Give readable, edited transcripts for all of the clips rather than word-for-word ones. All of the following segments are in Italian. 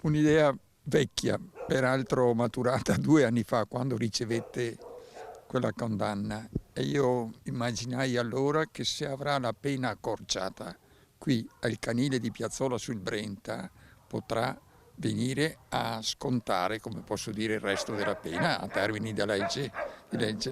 Un'idea vecchia, peraltro maturata 2 anni fa quando ricevette quella condanna, e io immaginai allora che se avrà la pena accorciata qui al canile di Piazzola sul Brenta potrà venire a scontare, come posso dire, il resto della pena a termini di legge.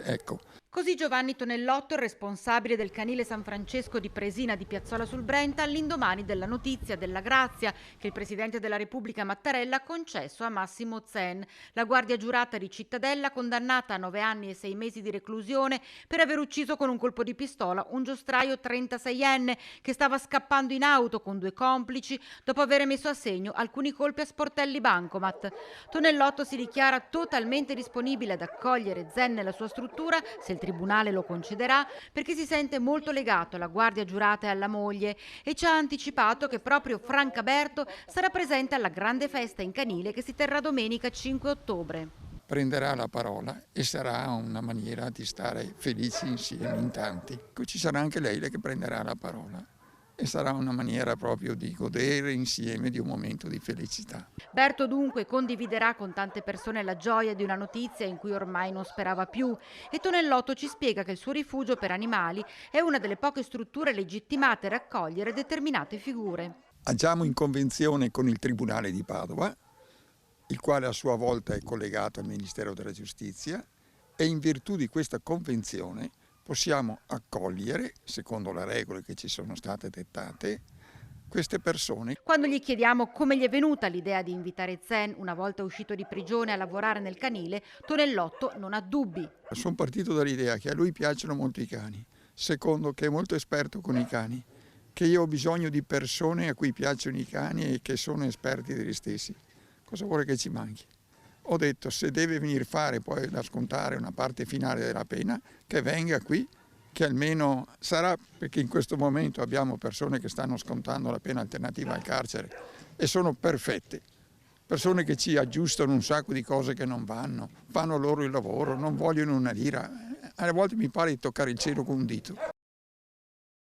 Ecco. Così Giovanni Tonellotto, il responsabile del canile San Francesco di Presina di Piazzola sul Brenta, all'indomani della notizia della grazia che il presidente della Repubblica Mattarella ha concesso a Massimo Zen, la guardia giurata di Cittadella condannata a 9 anni e 6 mesi di reclusione per aver ucciso con un colpo di pistola un giostraio 36enne che stava scappando in auto con 2 complici dopo aver messo a segno alcuni colpi a sportelli bancomat. Tonellotto si dichiara totalmente disponibile ad accogliere Zen nella sua struttura se il tribunale lo concederà, perché si sente molto legato alla guardia giurata e alla moglie, e ci ha anticipato che proprio Francaberto sarà presente alla grande festa in canile che si terrà domenica 5 ottobre. Prenderà la parola e sarà una maniera di stare felici insieme in tanti. Ci sarà anche lei che prenderà la parola e sarà una maniera proprio di godere insieme di un momento di felicità. Berto dunque condividerà con tante persone la gioia di una notizia in cui ormai non sperava più, e Tonellotto ci spiega che il suo rifugio per animali è una delle poche strutture legittimate a raccogliere determinate figure. Agiamo in convenzione con il Tribunale di Padova, il quale a sua volta è collegato al Ministero della Giustizia, e in virtù di questa convenzione possiamo accogliere, secondo le regole che ci sono state dettate, queste persone. Quando gli chiediamo come gli è venuta l'idea di invitare Zen, una volta uscito di prigione, a lavorare nel canile, Tonellotto non ha dubbi. Sono partito dall'idea che a lui piacciono molto i cani, secondo che è molto esperto con i cani, che io ho bisogno di persone a cui piacciono i cani e che sono esperti degli stessi. Cosa vuole che ci manchi? Ho detto, se deve venire a fare poi da scontare una parte finale della pena, che venga qui, che almeno sarà, perché in questo momento abbiamo persone che stanno scontando la pena alternativa al carcere e sono perfette. Persone che ci aggiustano un sacco di cose che non vanno, fanno loro il lavoro, non vogliono una lira. A volte mi pare di toccare il cielo con un dito.